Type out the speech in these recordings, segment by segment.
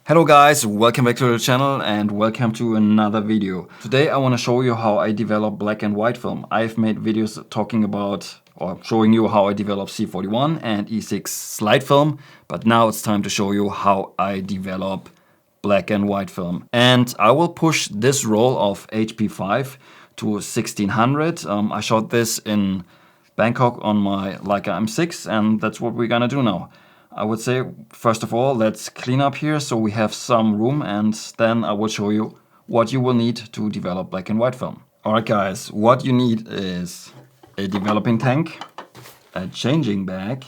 Hello guys, welcome back to the channel and welcome to another video. Today I want to show you how I develop black and white film. I've made videos talking about or showing you how I develop C41 and E6 slide film, but now it's time to show you how I develop black and white film. And I will push this roll of HP5 to 1600. I shot this in Bangkok on my Leica M6 and that's what we're gonna do now. I would say, first of all, let's clean up here so we have some room, and then I will show you what you will need to develop black and white film. Alright guys, what you need is a developing tank, a changing bag,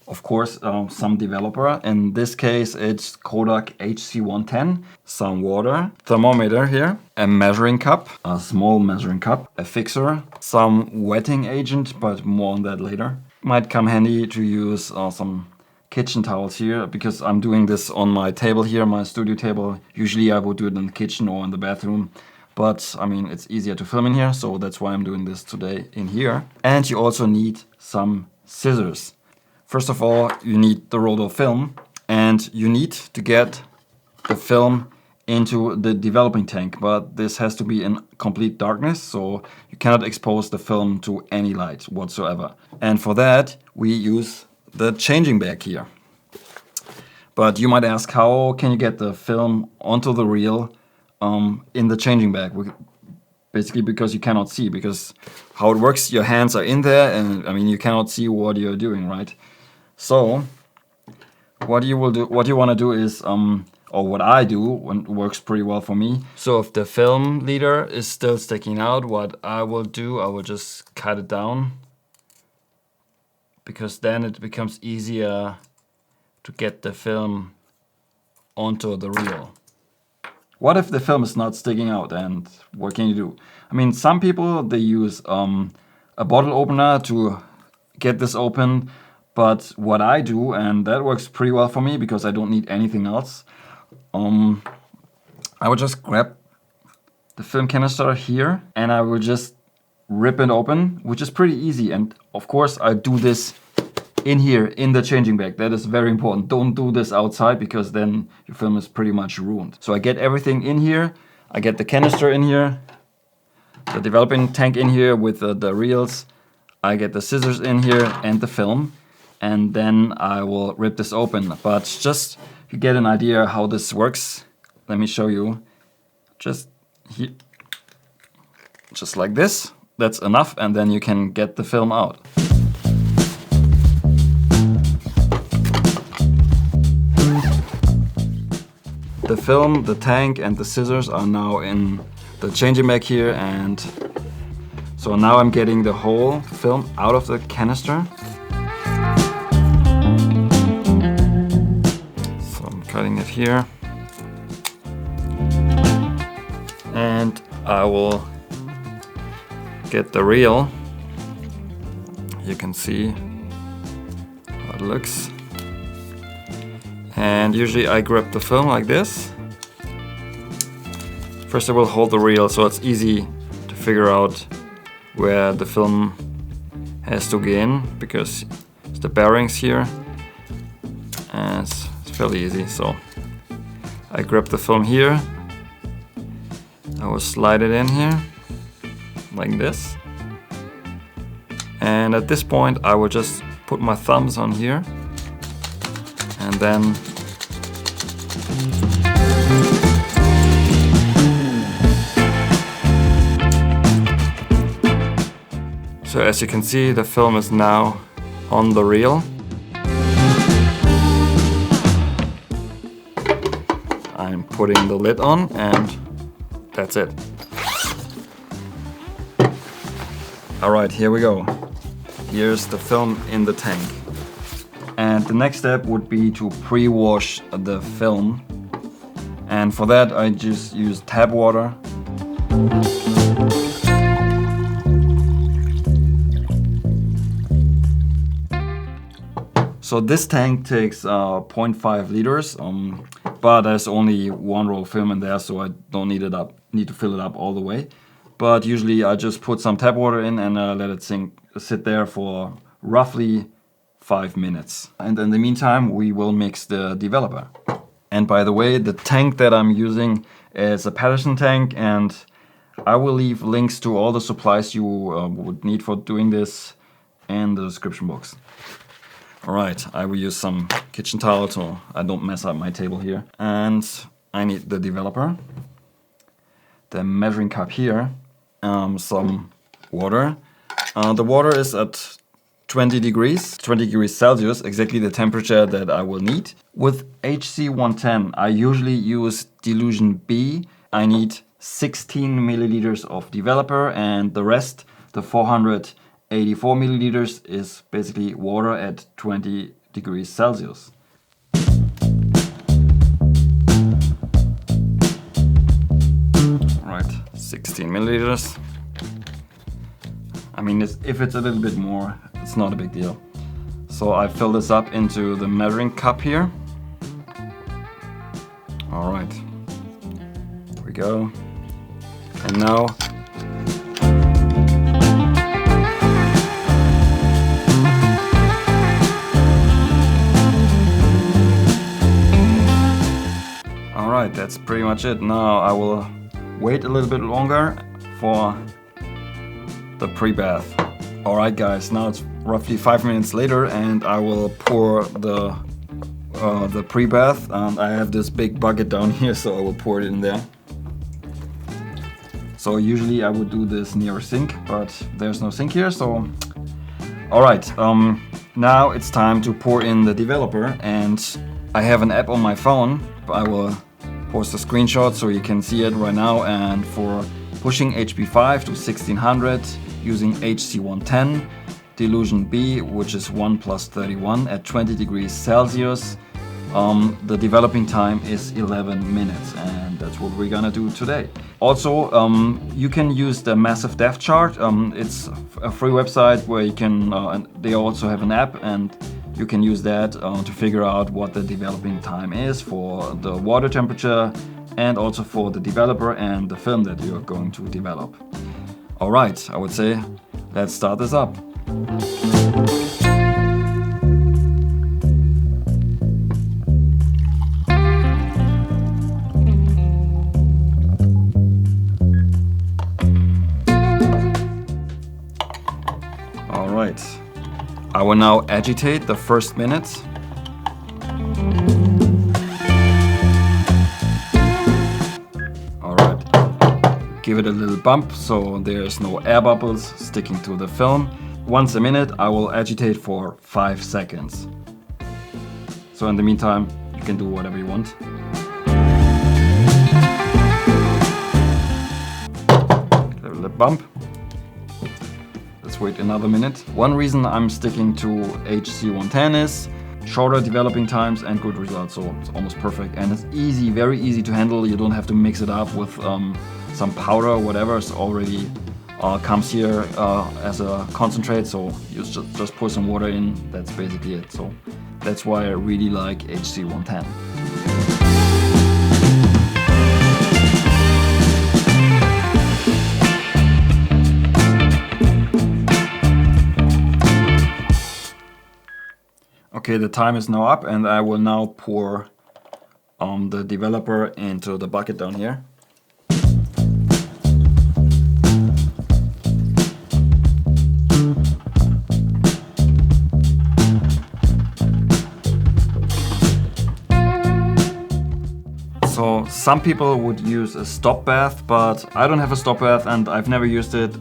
of course some developer, in this case it's Kodak HC110, some water, thermometer here, a measuring cup, a small measuring cup, a fixer, some wetting agent, but more on that later. Might come handy to use some kitchen towels here, because I'm doing this on my table here, my studio table. Usually I would do it in the kitchen or in the bathroom, but I mean it's easier to film in here, so that's why I'm doing this today in here. And you also need some scissors. First of all, you need the roll of film, and you need to get the film into the developing tank, but this has to be in complete darkness, so you cannot expose the film to any light whatsoever. And for that we use the changing bag here. But you might ask, how can you get the film onto the reel in the changing bag? Basically because you cannot see, because how it works, your hands are in there and I mean you cannot see what you're doing, right? So what you want to do is, or what I do, when it works pretty well for me. So if the film leader is still sticking out, what I will do, I will just cut it down, because then it becomes easier to get the film onto the reel. What if the film is not sticking out, and what can you do? I mean, some people, they use a bottle opener to get this open, but what I do, and that works pretty well for me because I don't need anything else, I would just grab the film canister here and I will just rip it open, which is pretty easy. And of course I do this in here in the changing bag. That is very important. Don't do this outside, because then your film is pretty much ruined. So I get everything in here. I get the canister in here, the developing tank in here with the reels. I get the scissors in here and the film, and then I will rip this open. But just to get an idea how this works, let me show you. Just here, just like this. That's enough, and then you can get the film out. The film, the tank and the scissors are now in the changing bag here, and so now I'm getting the whole film out of the canister. So I'm cutting it here. And I will get the reel. You can see how it looks. And usually I grab the film like this. First I will hold the reel so it's easy to figure out where the film has to go in, because it's the bearings here and it's fairly easy. So I grab the film here, I will slide it in here like this, and at this point I will just put my thumbs on here, and then so as you can see, the film is now on the reel. I'm putting the lid on and that's it. Alright, here we go. Here's the film in the tank. And the next step would be to pre-wash the film. And for that I just use tap water. So this tank takes 0.5 liters, but there's only one roll of film in there, so I don't need to fill it up all the way. But usually I just put some tap water in and let it sit there for roughly 5 minutes. And in the meantime, we will mix the developer. And by the way, the tank that I'm using is a Patterson tank, and I will leave links to all the supplies you would need for doing this in the description box. Alright, I will use some kitchen towel so I don't mess up my table here. And I need the developer, the measuring cup here, some water. The water is at 20 degrees Celsius, exactly the temperature that I will need. With HC110, I usually use dilution B. I need 16 milliliters of developer, and the rest, the 484 milliliters, is basically water at 20 degrees Celsius. Right, 16 milliliters. I mean, if it's a little bit more, it's not a big deal. So I fill this up into the measuring cup here. All right, here we go. And now all right, that's pretty much it. Now I will wait a little bit longer for the pre-bath. Alright guys, now it's roughly 5 minutes later and I will pour the pre-bath. I have this big bucket down here, so I will pour it in there. So usually I would do this near a sink, but there's no sink here, so... Alright, now it's time to pour in the developer, and I have an app on my phone. I will post a screenshot so you can see it right now, and for pushing HP5 to 1600 using HC110, dilution B, which is 1 plus 31 at 20 degrees Celsius. The developing time is 11 minutes, and that's what we're gonna do today. Also, you can use the massive depth chart. It's a free website where you can, and they also have an app, and you can use that to figure out what the developing time is for the water temperature and also for the developer and the film that you're going to develop. Alright, I would say let's start this up. Alright, I will now agitate the first minute. Give it a little bump so there's no air bubbles sticking to the film. Once a minute, I will agitate for 5 seconds. So in the meantime, you can do whatever you want. Give it a little bump. Let's wait another minute. One reason I'm sticking to HC110 is shorter developing times and good results, so it's almost perfect. And it's easy, very easy to handle. You don't have to mix it up with some powder or whatever. It's already comes here as a concentrate, so you just pour some water in. That's basically it. So that's why I really like HC110. Okay, the time is now up, and I will now pour the developer into the bucket down here. So some people would use a stop bath, but I don't have a stop bath and I've never used it.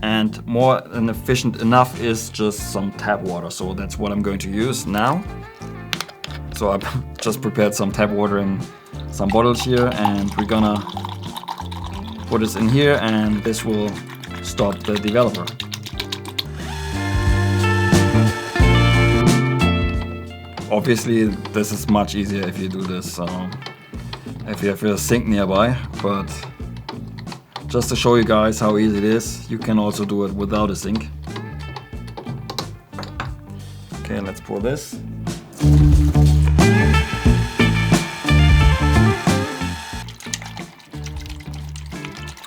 And more than efficient enough is just some tap water. So that's what I'm going to use now. So I just prepared some tap water in some bottles here, and we're gonna put this in here, and this will stop the developer. Obviously, this is much easier if you do this if you have a sink nearby, but just to show you guys how easy it is, you can also do it without a sink. Okay, let's pour this.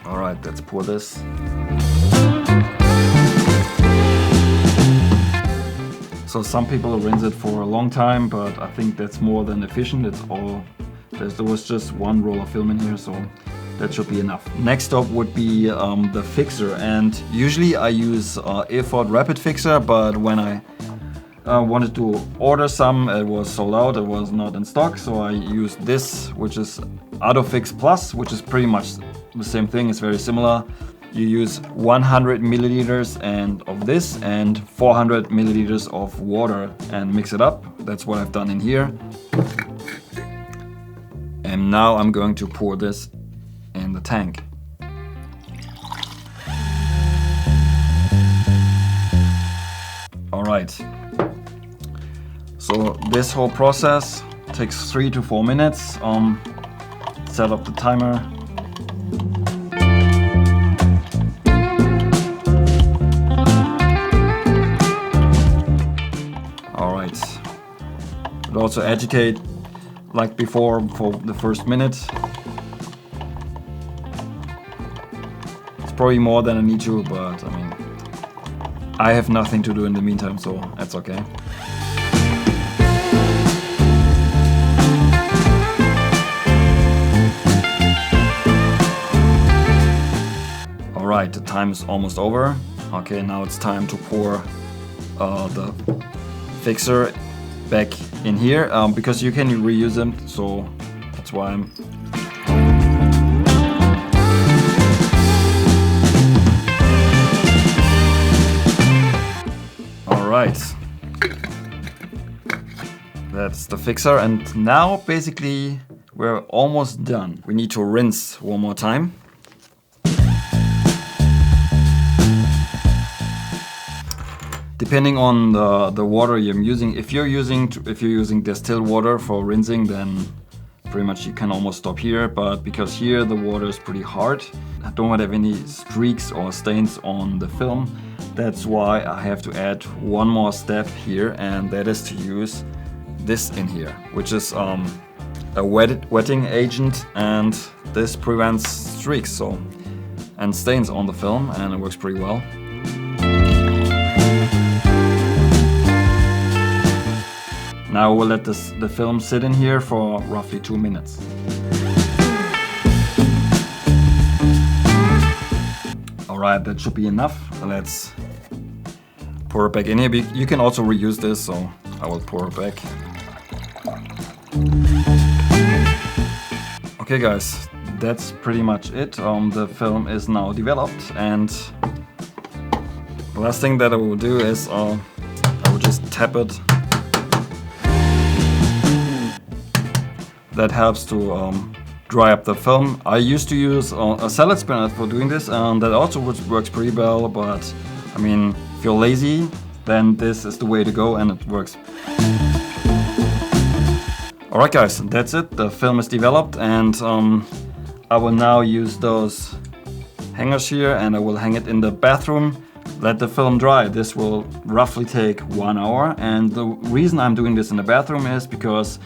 Alright, let's pour this. So some people rinse it for a long time, but I think that's more than efficient. There was just one roll of film in here, so that should be enough. Next up would be the fixer, and usually I use Ilford Rapid Fixer, but when I wanted to order some, it was sold out, it was not in stock, so I used this, which is Autofix Plus, which is pretty much the same thing, it's very similar. You use 100 milliliters of this and 400 milliliters of water and mix it up. That's what I've done in here. And now I'm going to pour this in the tank. All right. So this whole process takes 3 to 4 minutes. Set up the timer. But also agitate like before for the first minute. It's probably more than I need to, but I mean, I have nothing to do in the meantime, so that's okay. Alright, the time is almost over. Okay, now it's time to pour the fixer back in here, because you can reuse them, so that's why I'm... Alright, that's the fixer, and now basically we're almost done. We need to rinse one more time. Depending on the water you're using, if you're using distilled water for rinsing, then pretty much you can almost stop here. But because here the water is pretty hard, I don't want to have any streaks or stains on the film. That's why I have to add one more step here, and that is to use this in here, which is a wetting agent, and this prevents streaks and stains on the film, and it works pretty well. Now we'll let the film sit in here for roughly 2 minutes. Alright, that should be enough. Let's pour it back in here. You can also reuse this, so I will pour it back. Okay guys, that's pretty much it. The film is now developed, and the last thing that I will do is I will just tap it. That helps to dry up the film. I used to use a salad spinner for doing this, and that also works pretty well, but I mean, if you're lazy, then this is the way to go, and it works. Alright guys, that's it. The film is developed, and I will now use those hangers here, and I will hang it in the bathroom. Let the film dry. This will roughly take 1 hour, and the reason I'm doing this in the bathroom is because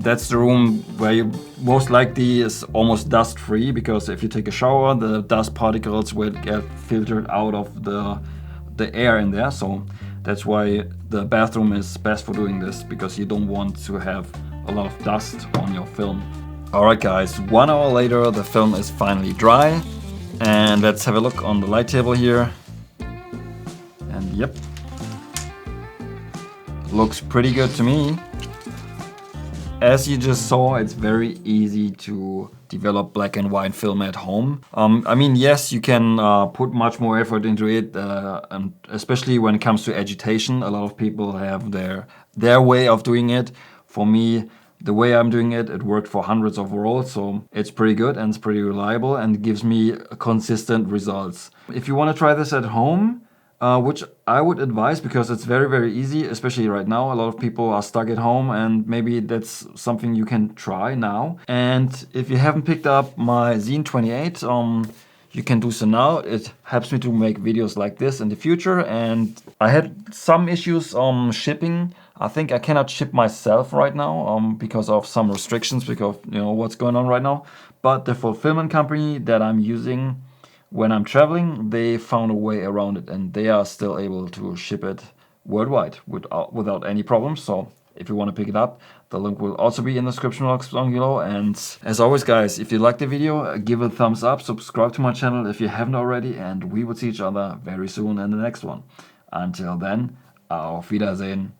that's the room where you most likely is almost dust free, because if you take a shower, the dust particles will get filtered out of the air in there. So that's why the bathroom is best for doing this, because you don't want to have a lot of dust on your film. Alright guys, 1 hour later the film is finally dry, and let's have a look on the light table here. And yep, looks pretty good to me. As you just saw, it's very easy to develop black and white film at home. I mean, yes, you can put much more effort into it, and especially when it comes to agitation. A lot of people have their way of doing it. For me, the way I'm doing it, it worked for hundreds of rolls, so it's pretty good and it's pretty reliable and gives me consistent results. If you want to try this at home, which I would advise, because it's very, very easy, especially right now. A lot of people are stuck at home, and maybe that's something you can try now. And if you haven't picked up my Zine 28, you can do so now. It helps me to make videos like this in the future, and I had some issues shipping. I think I cannot ship myself right now because of some restrictions, because you know what's going on right now. But the fulfillment company that I'm using when I'm traveling, they found a way around it, and they are still able to ship it worldwide without any problems. So if you want to pick it up, the link will also be in the description box down below. And as always, guys, if you liked the video, give it a thumbs up, subscribe to my channel if you haven't already, and we will see each other very soon in the next one. Until then, auf Wiedersehen.